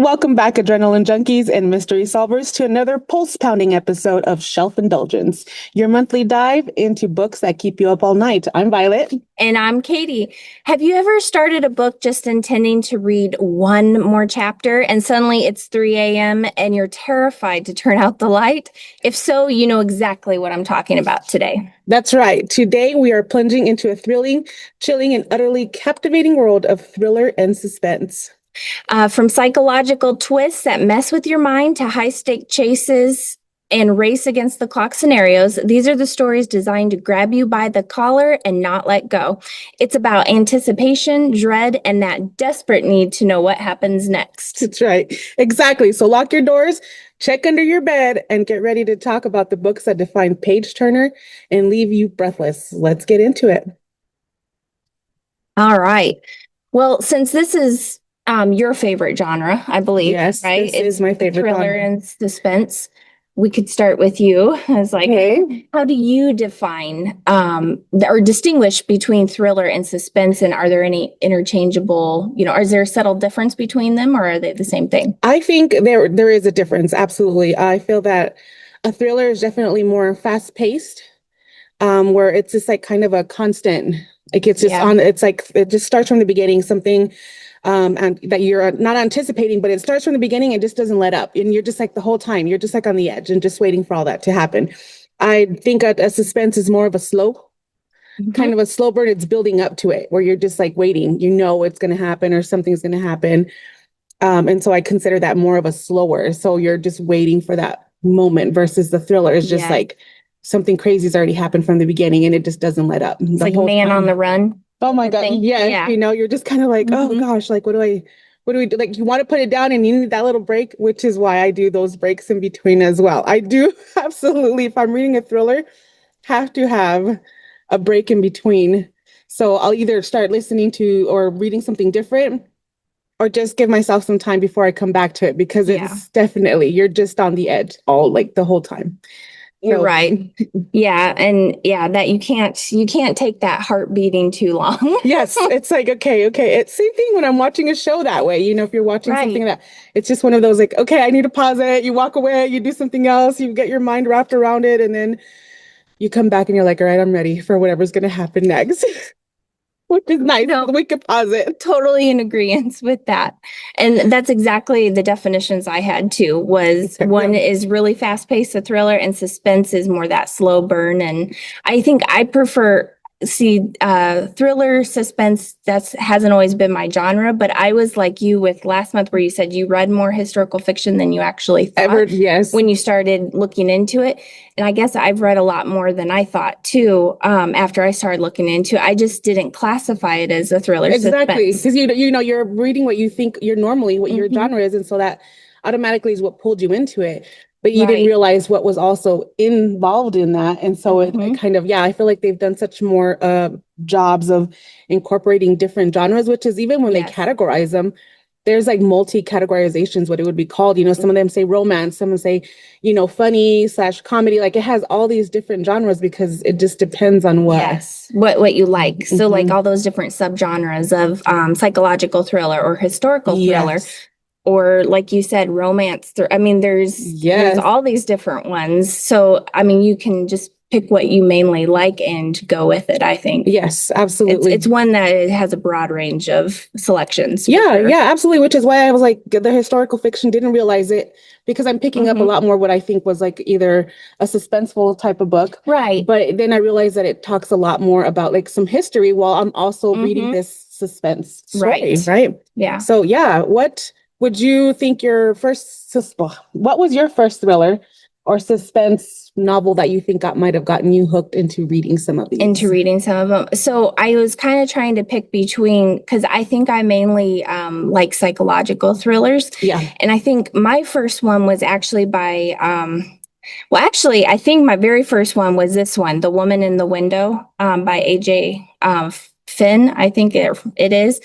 Welcome back, adrenaline junkies and mystery solvers, to another pulse-pounding episode of Shelf Indulgence, your monthly dive into books that keep you up all night. I'm Violet. And I'm Katie. Have you ever started a book just intending to read one more chapter and suddenly it's 3 a.m. and you're terrified to turn out the light? If so, you know exactly what I'm talking about today. That's right. Today we are plunging into a thrilling, chilling, and utterly captivating world of thriller and suspense. From psychological twists that mess with your mind to high-stake chases and race against the clock scenarios, these are the stories designed to grab you by the collar and not let go. It's about anticipation, dread, and that desperate need to know what happens next. That's right. Exactly. So lock your doors, check under your bed, and get ready to talk about the books that define page turner and leave you breathless. Let's get into it. All right. Well, since this is your favorite genre, I believe, Yes, right? this is my favorite thriller genre. and suspense. We could start with you. I was like, Okay. how do you define or distinguish between thriller and suspense? And are there any interchangeable, is there a subtle difference between them, or are they the same thing? I think there is a difference. Absolutely. I feel that a thriller is definitely more fast paced, where it's just like kind of a constant, like it's just on, it's like it just starts from the beginning, something and that you're not anticipating, but it starts from the beginning and just doesn't let up. And you're just like the whole time, you're just like on the edge and just waiting for all that to happen. I think a suspense is more of a slow, kind of a slow burn. It's building up to it where you're just like waiting, you know, it's going to happen or something's going to happen. And so I consider that more of a slower. So you're just waiting for that moment versus the thriller is just like something crazy's already happened from the beginning and it just doesn't let up. It's like Man on the Run. Oh my God. Yeah. You know, you're just kind of like, oh gosh, like what do we do? Like you want to put it down and you need that little break, which is why I do those breaks in between as well. I do absolutely, if I'm reading a thriller, have to have a break in between. So I'll either start listening to or reading something different or just give myself some time before I come back to it because it's definitely, you're just on the edge all like the whole time. You're right. Yeah. And that you can't take that heart beating too long. Yes. It's like, okay. It's same thing when I'm watching a show that way. You know, if you're watching something that it's just one of those like, okay, I need to pause it. You walk away, you do something else, you get your mind wrapped around it. And then you come back and you're like, all right, I'm ready for whatever's going to happen next. Which is nice. No, we could pause it. Totally in agreement with that. And that's exactly the definitions I had too, was one is really fast paced, a thriller, and suspense is more that slow burn. And I think I prefer thriller, suspense, hasn't always been my genre, but I was like you with last month where you said you read more historical fiction than you actually thought when you started looking into it. And I guess I've read a lot more than I thought too. After I started looking into it, I just didn't classify it as a thriller. Exactly. Because you know, you're reading what you think you're normally what your genre is. And so that automatically is what pulled you into it. But you didn't realize what was also involved in that. And so it kind of, I feel like they've done such more jobs of incorporating different genres, which is even when they categorize them, there's like multi-categorizations, what it would be called. You know, some of them say romance, some say, you know, funny / comedy. Like it has all these different genres because it just depends on what you like. So like all those different subgenres of psychological thriller or historical thriller. Or like you said, romance. I mean, there's all these different ones. So, I mean, you can just pick what you mainly like and go with it, I think. Yes, absolutely. It's one that has a broad range of selections. Yeah, absolutely. Which is why I was like, the historical fiction didn't realize it because I'm picking up a lot more what I think was like either a suspenseful type of book. Right. But then I realized that it talks a lot more about like some history while I'm also reading this suspense story. Right. Yeah. So what would you think what was your first thriller or suspense novel that you think might have gotten you hooked into reading some of them? So I was kind of trying to pick between, because I think I mainly like psychological thrillers. Yeah. And I think my first one was actually by, I think my very first one was this one, The Woman in the Window by A.J. Finn, I think it is.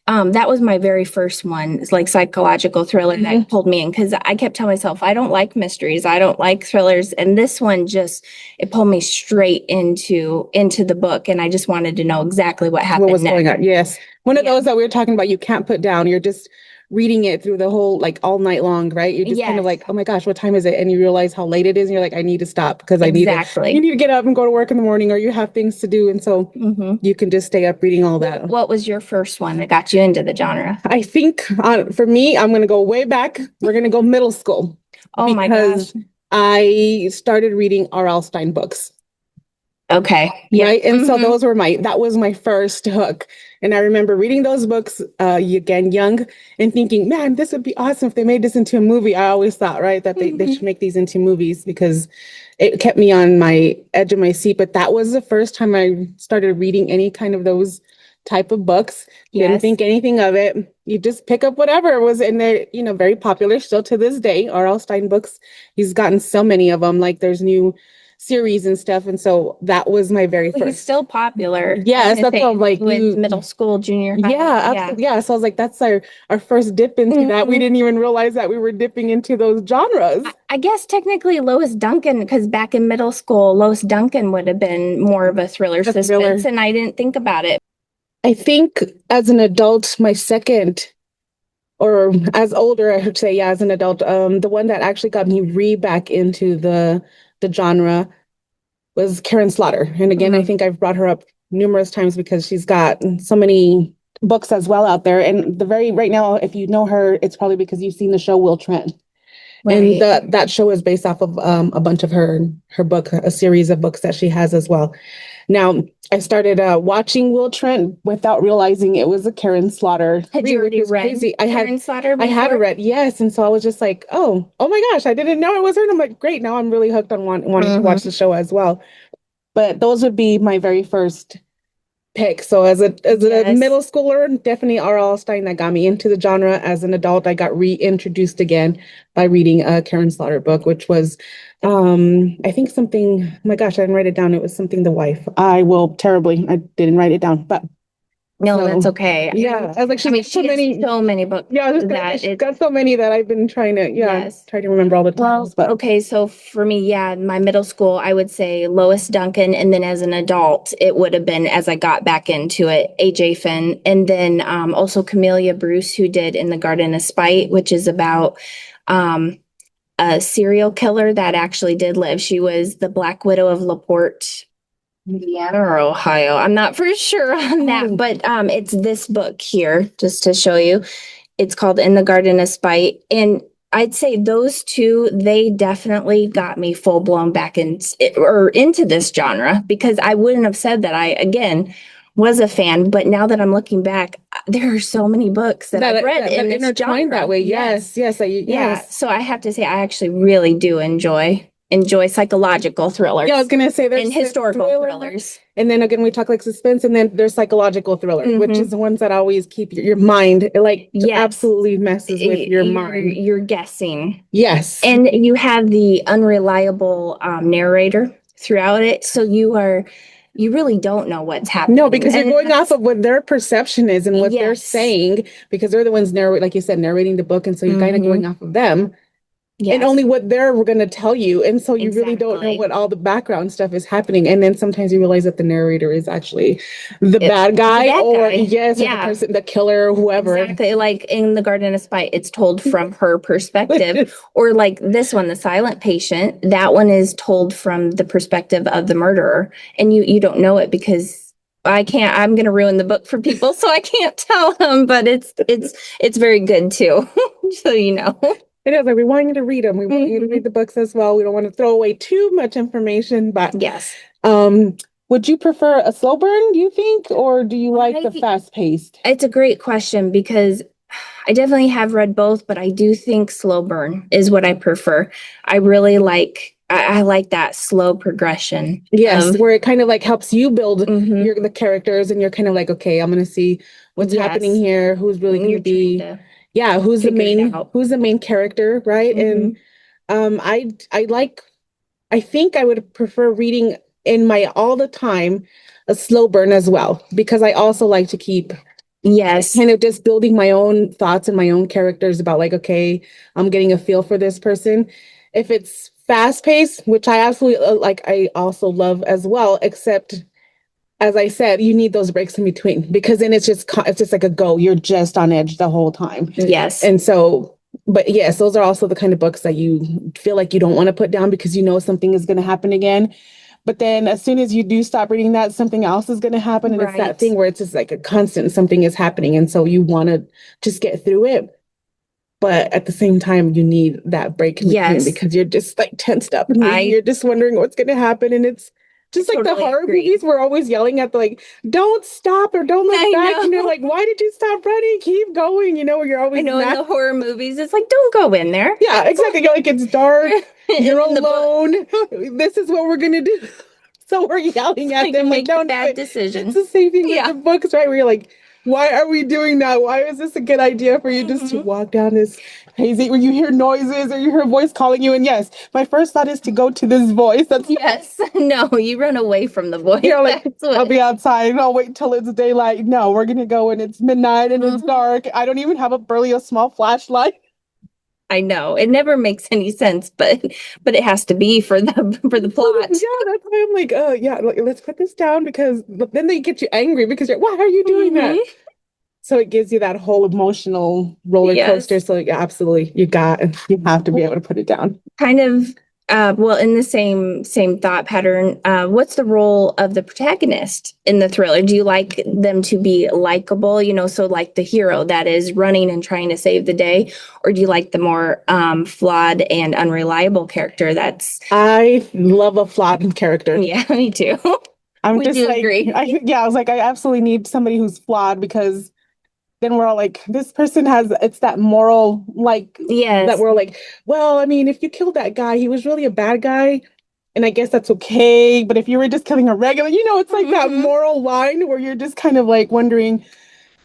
That was my very first one. It's like psychological thriller that pulled me in because I kept telling myself, I don't like mysteries. I don't like thrillers. And this one it pulled me straight into the book. And I just wanted to know exactly what happened going on. Yes. One of those that we were talking about, you can't put down. You're just reading it through the whole, like all night long, right? You're just kind of Yes, like, oh my gosh, what time is it? And you realize how late it is, and you're like, I need to stop because you exactly. need to get up and go to work in the morning, or you have things to do. And so Hmm. you can just stay up reading all that. What was your first one that got you into the genre? I think for me, I'm going to go way back. We're going to go middle school Oh my gosh. because I started reading R.L. Stein books. Okay. Yeah. Right. And so Hmm. that was my first hook. And I remember reading those books again, young, and thinking, man, this would be awesome if they made this into a movie. I always thought, right, that they should Hmm. make these into movies because it kept me on my edge of my seat. But that was the first time I started reading any kind of those type of books. Didn't Yes. think anything of it. You just pick up whatever was in there, very popular still to this day. R.L. Stein books. He's gotten so many of them. Like there's new series and stuff. And so that was my very Well, he's first. still popular, I was Yes, gonna that's what I'm say, like. with middle school, junior high. Yeah, Yeah. absolutely. Yeah. So I was like, that's our first dip into that. We Hmm. didn't even realize that we were dipping into those genres. I guess technically Lois Duncan, because back in middle school, Lois Duncan would have been more of a thriller The suspense, thriller. and I didn't think about it. I think as an adult, my second, or as older, I should say, yeah, as an adult, the one that actually got me back into the genre was Karen Slaughter. And again, I Mhm. think I've brought her up numerous times because she's got so many books as well out there. And right now, if you know her, it's probably because you've seen the show Will Trent. And Right. that show is based off of a bunch of her book, a series of books that she has as well. Now, I started watching Will Trent without realizing it was a Karen Slaughter Had you read, which already was read crazy. Karen Slaughter I had before? read, yes, and so I was just like, oh my gosh, I didn't know it was her. And I'm like, great, now I'm really hooked on wanting to watch Hmm. the show as well. But those would be my very first pick. So as a Yes. middle schooler, definitely R.L. Stein that got me into the genre. As an adult, I got reintroduced again by reading a Karen Slaughter book, which was I think something, oh my gosh, I didn't write it down. It was something The Wife. I didn't write it down. But No, that's so okay. yeah, I was like, I she's mean, got so she has many. so many books Yeah, I was just gonna say that she's it's, got so many that I've been trying to, yes. try to remember all the Well, titles. But okay, so for me, yeah, my middle school, I would say Lois Duncan, and then as an adult, it would have been as I got back into it, AJ Finn, and then also Camellia Bruce, who did In the Garden of Spite, which is about um, a serial killer that actually did live. She was the Black Widow of LaPorte, Indiana or Ohio. I'm not for sure on that, but it's this book here, just to show you. It's called In the Garden of Spite. And I'd say those two, they definitely got me full blown back in or into this genre because I wouldn't have said that I, again, was a fan. But now that I'm looking back, there are so many books that I've read in that this intertwined that genre. way. Yes. Yes, Yeah. yes. So I have to say, I actually really do enjoy psychological thrillers Yeah, I was gonna say and there's historical thriller, thrillers. and then again we talk like suspense, and then there's psychological thriller, which is Hmm. the ones that always keep your mind. It like Yes. absolutely messes with your mind. You're guessing. Yes. And you have the unreliable narrator throughout it. So you really don't know what's No, happening. because you're And going off that's, of what their perception is and what they're yes. saying, because they're the ones narrate, like you said, narrating the book, and so you're kind of Hmm. going off of them. And Yes, only what they're going to tell you. And so you really don't know exactly. what all the background stuff is happening. And then sometimes you realize that the narrator is actually the It, bad the guy, bad or guy. yes, or the Yeah, person, the killer, or whoever. exactly. Like in The Garden of Spite, it's told from her Which perspective. is, Or like this one, The Silent Patient, that one is told from the perspective of the murderer. And you don't know it because I'm gonna ruin the book for people, so I can't tell them, but it's very good too. So you know. it is like we want you to read them. We want you to read Mhm. the books as well. We don't want to throw away too much information, but Yes. um, would you prefer a slow burn, do you think, or do you like the fast paced? It's a great question because I definitely have read both, but I do think slow burn is what I prefer. I really like I like that slow progression Yes, of where it kind of like helps you build mhm, the characters, and you're kind of like, okay, I'm gonna see what's happening yes. here, who's really gonna You're trying be, to yeah, figure it out. who's the main character, right? And Hmm. I like, I think I would prefer reading in my all the time a slow burn as well, because I also like to keep Yes. kind of just building my own thoughts and my own characters about like, okay, I'm getting a feel for this person. If it's fast paced, which I absolutely like, I also love as well, except as I said, you need those breaks in between because then it's just like a go. You're just on edge the whole time. Yes. And so, but yes, those are also the kind of books that you feel like you don't want to put down because you know something is going to happen again. But then as soon as you do stop reading that, something else is going to happen. And it's that Right. thing where it's just like a constant something is happening. And so you want to just get through it. But at the same time, you need that break in between Yes. because you're just like tensed up and I you're just wondering what's going to happen. And it's just like the totally horror agree. movies, we're always yelling at the like, don't stop or don't look I back. And you're know. like, why did you stop running? Keep going. You know, you're I always know in mad. the horror movies, it's like, don't go in there. Yeah, exactly. You're like, it's dark. And You're in the book, alone. This is what we're going to do. So we're yelling at like you them, like, make the don't do bad it. It's decision. the same thing with Yeah. the books, right? Where you're like, why are we doing that? Why is this a good idea for you just to Mhm. walk down this hazy where you hear noises or you hear a voice calling you? And yes, my first thought is to go to this voice. That's Yes. No, you run away from the voice. you're like, That's I'll what. be outside and I'll wait till it's daylight. No, we're gonna go and it's midnight and it's Mhm. dark. I don't even have a small flashlight. I know. It never makes any sense, but it has to be for the plot. Yeah, that's why I'm like, yeah, let's put this down because then they get you angry because you're, why are you doing that? Mhm. So it gives you that whole emotional roller coaster. Yes. So yeah, absolutely, you have to be able to put it down. Kind of well, in the same thought pattern, what's the role of the protagonist in the thriller? Do you like them to be likable, so like the hero that is running and trying to save the day, or do you like the more flawed and unreliable character that's I love a flawed character. yeah, me too. I'm We just do like, agree. yeah, I was like, I absolutely need somebody who's flawed because then we're all like, this person has, it's that moral, like, that Yes, we're like, well, I mean, if you killed that guy, he was really a bad guy. And I guess that's okay. But if you were just killing a regular, it's like that hmm, moral line where you're just kind of like wondering,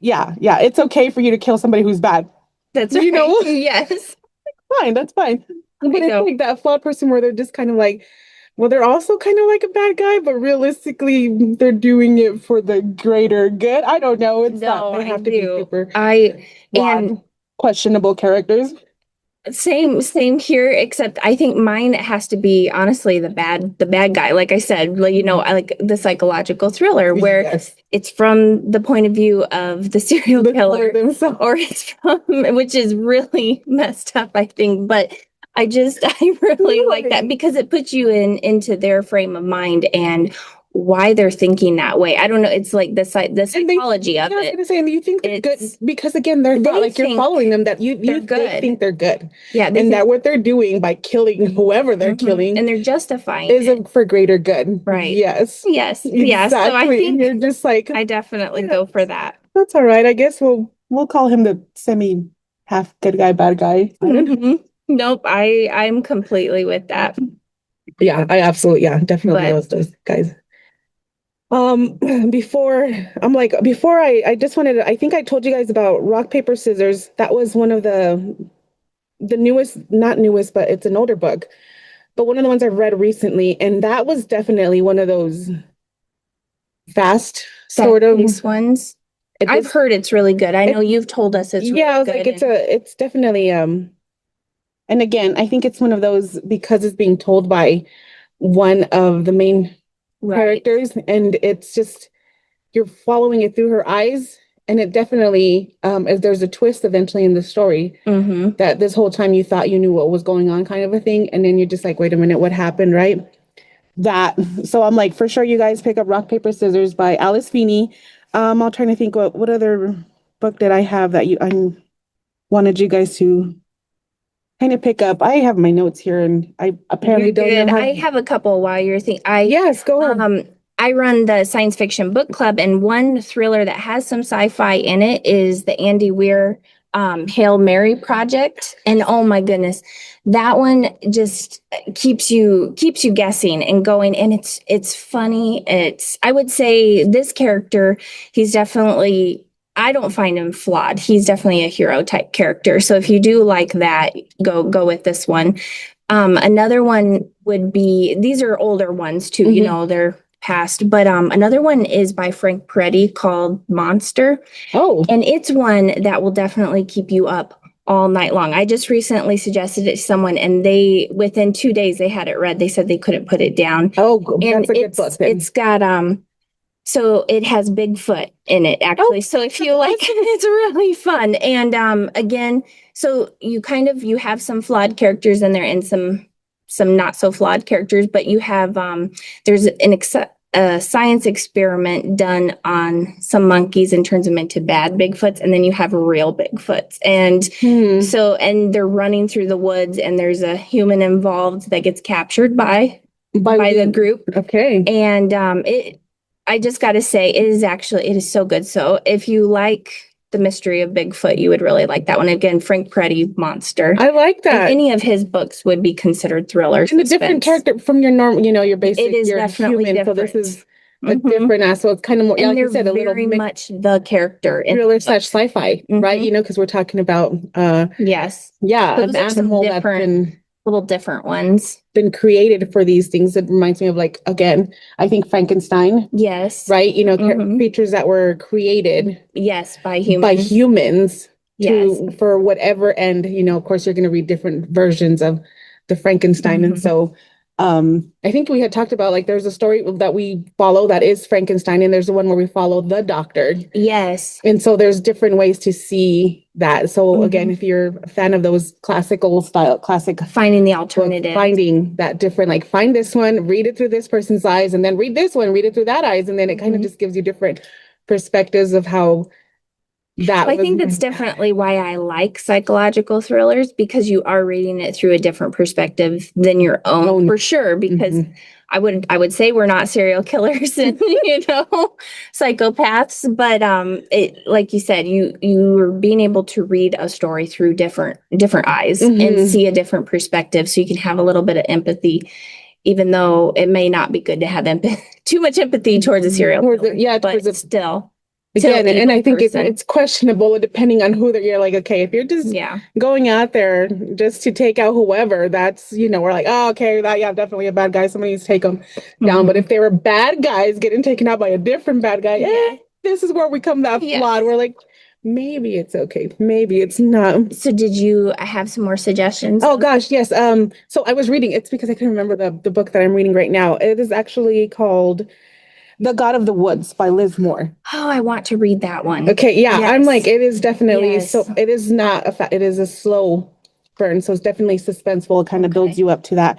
yeah, it's okay for you to kill somebody who's bad. that's You right. know, Yes, fine, that's fine. I But it's know. like that flawed person where they're just kind of like, well, they're also kind of like a bad guy, but realistically, they're doing it for the greater good. I don't know. It's that No, they I have to be do. super I and flawed, questionable characters. same here, except I think mine has to be honestly the bad guy. Like I said, like, I like the psychological thriller where Yes, it's from the point of view of the serial the killer killer, themselves. or it's from which is really messed up, I think. But I really like that because it puts you into their frame of mind and why they're thinking that way. I don't know. It's like the And they, psychology yeah, of I was it. gonna say, and you think they're good It's because again, they're thought they like you're think following them that they're they good. think they're good, Yeah, they and that think what they're doing by killing whoever they're mhm, killing and they're justifying is it. for greater good. Right. Yes, Yes. Yeah. So I exactly. And think you're just like, I definitely yeah, go for that. that's all right. I guess we'll call him the semi half good guy, bad guy. I don't know. Mhm. Nope. I'm completely with that. Yeah, I absolutely, yeah, definitely But those guys. Um, before before I just wanted to, I think I told you guys about rock, paper, scissors. That was one of the newest, not newest, but it's an older book, but one of the ones I've read recently. And that was definitely one of those fast sort of, fast-paced ones. it I've just, heard it's really good. I know it, you've told us it's yeah, I really was like, good and it's definitely, and again, I think it's one of those because it's being told by one of the main right. characters and it's just, you're following it through her eyes. And it definitely, as there's a twist eventually in the story Mm-hmm. that this whole time you thought you knew what was going on, kind of a thing. And then you're just like, wait a minute, what happened, right? That. So I'm like, for sure, you guys pick up Rock, Paper, Scissors by Alice Feeney. I'll try to think what other book did I have that I wanted you guys to kind of pick up. I have my notes here and I You're apparently don't know good. how. I have a couple while you're thinking. Yes, go ahead. I run the science fiction book club, and one thriller that has some sci-fi in it is the Andy Weir Hail Mary project. And oh my goodness, that one just keeps you guessing and going. And it's funny. I would say this character, he's definitely I don't find him flawed. He's definitely a hero type character. So if you do like that, go with this one. Another one would be these are older ones too, they're past, but another one is by Frank Peretti called Monster. Oh, And it's one that will definitely keep you up all night long. I just recently suggested it to someone and within 2 days they had it read. They said they couldn't put it down. oh, And that's a good book then. it's got So it has Bigfoot in it, actually. So if you like, it's really fun. And again, so you have some flawed characters in there and some not so flawed characters, but you have there's a science experiment done on some monkeys and turns them into bad Bigfoots, and then you have real Bigfoots. And and they're running through the woods, and there's a human involved that gets captured by the group. Okay. And I just got to say, it is so good. So if you like the mystery of Bigfoot, you would really like that one. Again, Frank Peretti, Monster. I like that. And any of his books would be considered thrillers. And a different character from your normal, your basic, it is your definitely human. different. So this is a different ass. So it's kind of more, and like they're you said, a little very much the character in thriller / sci-fi, right? Because we're talking about yes, an those are some animal that's been little different ones. been created for these things. It reminds me of, like, again, I think Frankenstein. Yes. Right? Creatures that were created. Yes, by humans. For whatever end, of course you're going to read different versions of the Frankenstein. And so I think we had talked about, like, there's a story that we follow that is Frankenstein, and there's the one where we follow the doctor. Yes. And so there's different ways to see that. So again, if you're a fan of those classical style, finding the alternative, finding that different, like, find this one, read it through this person's eyes, and then read this one, read it through that eyes. And then it kind of just gives you different perspectives of how I think that's definitely why I like psychological thrillers, because you are reading it through a different perspective than your own, for sure. Because I would say we're not serial killers and psychopaths, but it, like you said, you're being able to read a story through different eyes and see a different perspective, so you can have a little bit of empathy, even though it may not be good to have too much empathy towards a serial killer. But still. Again, and I think it's questionable depending on who you're like, okay, if you're just going out there just to take out whoever, that's, we're like, oh, okay, definitely a bad guy. Somebody needs to take them down. But if they were bad guys getting taken out by a different bad guy, this is where we come that flawed. We're like, maybe it's okay. Maybe it's not. So did you have some more suggestions? Oh gosh, yes. So I was reading, it's because I can remember the book that I'm reading right now. It is actually called The God of the Woods by Liz Moore. Oh, I want to read that one. Okay, yeah, yes. I'm like, it is definitely so. It is not it is a slow burn, so it's definitely suspenseful. It kind of builds you up to that.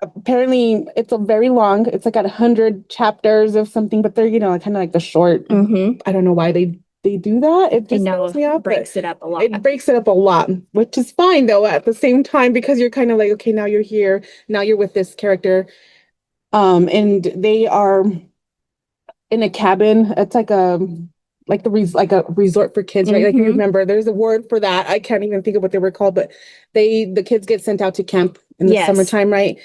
Apparently it's a very long. It's like got 100 chapters of something, but they're kind of like the short. I don't know why they do that. It just throws me off. Breaks it up a lot. It breaks it up a lot, which is fine though. At the same time, because you're kind of like, okay, now you're here. Now you're with this character. And they are in a cabin. It's like a resort for kids, right? Like, you remember, there's a word for that. I can't even think of what they were called, but the kids get sent out to camp in the summertime, right?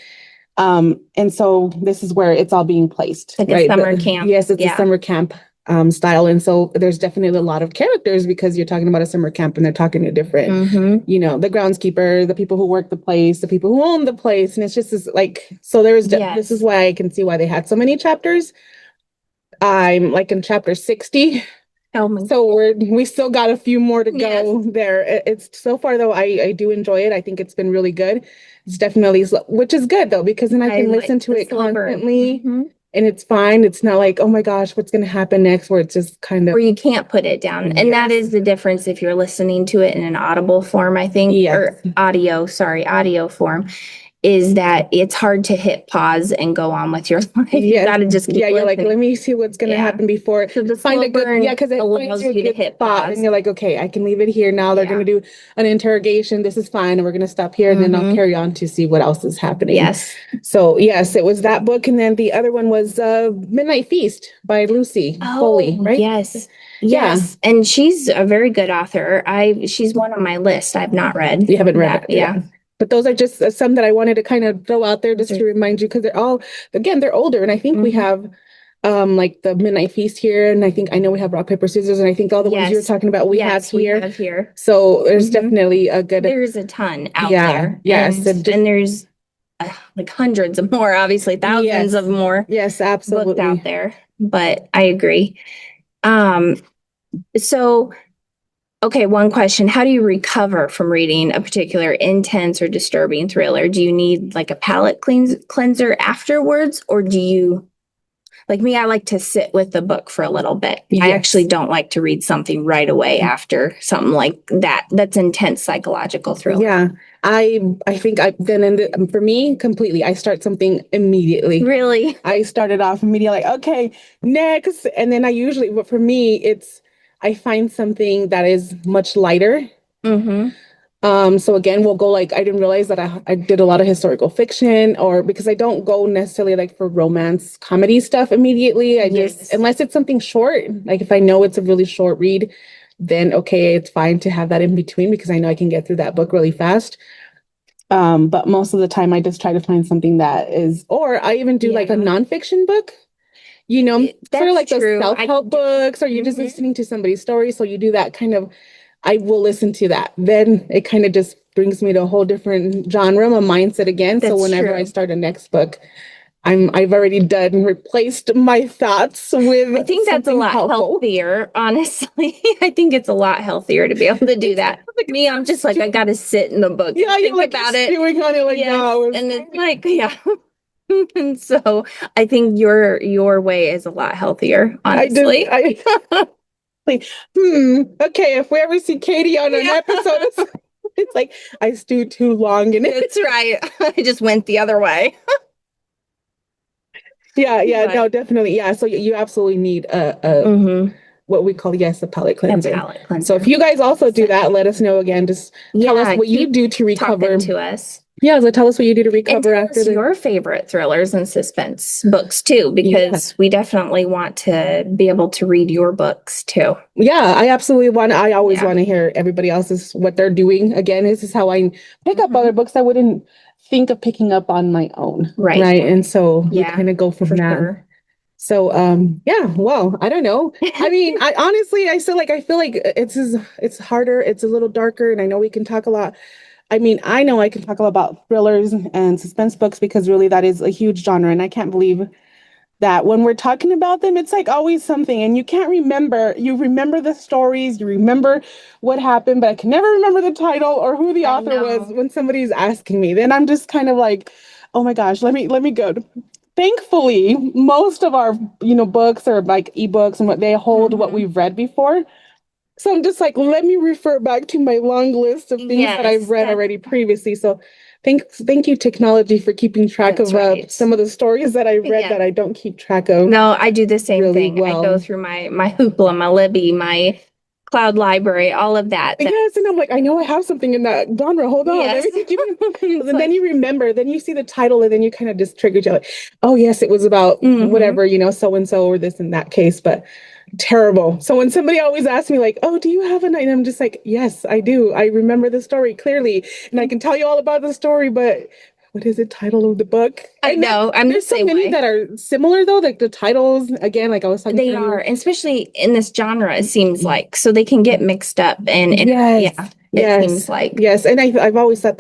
And so this is where it's all being placed, like right? A summer camp. Yes, it's a summer camp style. And so there's definitely a lot of characters, because you're talking about a summer camp and they're talking to different, the groundskeeper, the people who work the place, the people who own the place. And it's just this, like, so this is why I can see why they had so many chapters. I'm like in chapter 60. So we still got a few more to go there. It's so far though, I do enjoy it. I think it's been really good. It's definitely slow, which is good though, because then I can listen to it constantly. And it's fine. It's not like, oh my gosh, what's going to happen next? Where it's just kind of. Where you can't put it down. And that is the difference if you're listening to it in an audible form, I think. Or audio form. Is that it's hard to hit pause and go on with your life. You got to just keep you're like, let me see what's going to happen before. So the find a good, because it allows you to hit pause. And you're like, okay, I can leave it here. Now they're going to do an interrogation. This is fine. And we're going to stop here. And then I'll carry on to see what else is happening. Yes. So yes, it was that book. And then the other one was Midnight Feast by Lucy Foley, right? Yes. Yes. And she's a very good author. She's one on my list. I've not read. You haven't read it? Yeah. But those are just some that I wanted to kind of throw out there just to remind you, because they're all, again, they're older. And I think we have like the Midnight Feast here. And I know we have Rock, Paper, Scissors. And I think all the ones you were talking about, we have here. So there's definitely there's a ton out there. Yes. And there's like hundreds of more, obviously thousands of more. Yes, absolutely. Books out there. But I agree. So okay, one question. How do you recover from reading a particular intense or disturbing thriller? Do you need like a palate cleanser afterwards, or do you like me, I like to sit with the book for a little bit. I Yes. actually don't like to read something right away after something like that. That's intense psychological thriller. Yeah. I think for me completely, I start something immediately. Really? I started off immediately like, okay, next. And then but for me, I find something that is much lighter. Mm-hmm. So again, we'll go like, I didn't realize that I did a lot of historical fiction, or because I don't go necessarily like for romance comedy stuff immediately. Unless it's something short, like if I know it's a really short read, then okay, it's fine to have that in between because I know I can get through that book really fast. But most of the time I just try to find something that is, or I even do like a nonfiction book, sort of like those self-help books, or you're just listening to somebody's story. So you do that kind of, I will listen to that. Then it kind of just brings me to a whole different genre, a mindset again. So whenever I start a next book, I've already replaced my thoughts with. I think that's a lot healthier, honestly. I think it's a lot healthier to be able to do that. Me, I'm just like, I got to sit in the book and think about it. Stewing on it like, no. And it's like, yeah. And so I think your way is a lot healthier, honestly. Like, okay, if we ever see Katie on an episode, it's like I stewed too long in it. That's right. I just went the other way. Yeah, no, definitely. Yeah, so you absolutely need a what we call, a palate cleanser. So if you guys also do that, let us know again. Just tell us what you do to recover. To us. Yeah, so tell us what you do to recover after your favorite thrillers and suspense books too, because we definitely want to be able to read your books too. Yeah, I always want to hear everybody else's, what they're doing. Again, this is how I pick up other books I wouldn't think of picking up on my own. Right. And so we kind of go from that. Sure. So well, I don't know. I mean, I honestly, I feel like it's harder, it's a little darker, and I know we can talk a lot. I mean, I know I can talk a lot about thrillers and suspense books because really that is a huge genre, and I can't believe that when we're talking about them, it's like always something, and you remember the stories, you remember what happened, but I can never remember the title or who the author was when somebody's asking me. Then I'm just kind of like, oh my gosh, let me go. Thankfully, most of our, books are like ebooks and what they hold what we've read before. So I'm just like, let me refer back to my long list of things that I've read already previously. So thank you, technology, for keeping track of some of the stories that I've read that I don't keep track of. No, I do the same thing. Well. I go through my Hoopla, my Libby, my Cloud Library, all of that. Yes, and I'm like, I know I have something in that genre. Hold on. Yes. And then you remember, then you see the title, and then you kind of just trigger you like, oh yes, it was about whatever, so and so or this in that case, but terrible. So when somebody always asks me like, oh, do you have a night? And I'm just like, yes, I do. I remember the story clearly, and I can tell you all about the story, but what is the title of the book? I know. There's so many that are similar though, like the titles, again, like I was talking They are, especially in this genre, it seems like. So they can get mixed up and it seems like. Yes. And I've always thought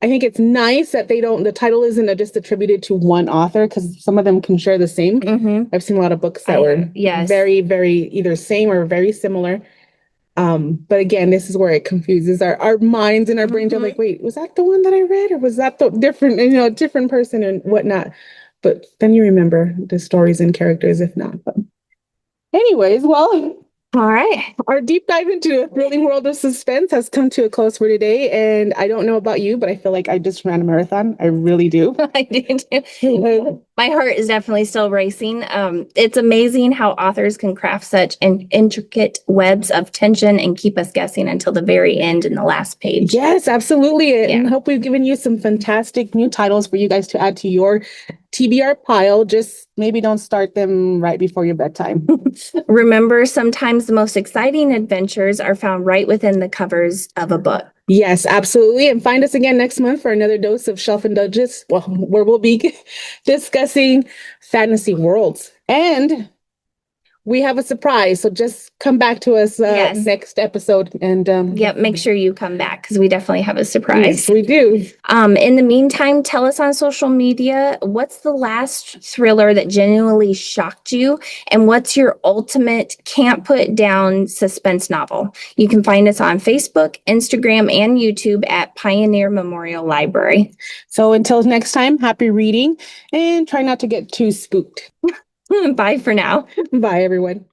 I think it's nice that the title isn't just attributed to one author, because some of them can share the same. I've seen a lot of books that were very, very either same or very similar. But again, this is where it confuses our minds and our brains are like, wait, was that the one that I read, or was that the different person and whatnot? But then you remember the stories and characters, if not. But anyways, well, all right. Our deep dive into the thrilling world of suspense has come to a close for today. And I don't know about you, but I feel like I just ran a marathon. I really do. I did too. My heart is definitely still racing. It's amazing how authors can craft such intricate webs of tension and keep us guessing until the very end in the last page. Yes, absolutely. And I hope we've given you some fantastic new titles for you guys to add to your TBR pile. Just maybe don't start them right before your bedtime. Remember, sometimes the most exciting adventures are found right within the covers of a book. Yes, absolutely. And find us again next month for another dose of Shelf Indulgence, where we'll be discussing fantasy worlds. And we have a surprise, so just come back to us next episode. And make sure you come back, because we definitely have a surprise. Yes, we do. In the meantime, tell us on social media, what's the last thriller that genuinely shocked you, and what's your ultimate can't put down suspense novel? You can find us on Facebook, Instagram, and YouTube at Pioneer Memorial Library. So until next time, happy reading, and try not to get too spooked. Bye for now. Bye, everyone.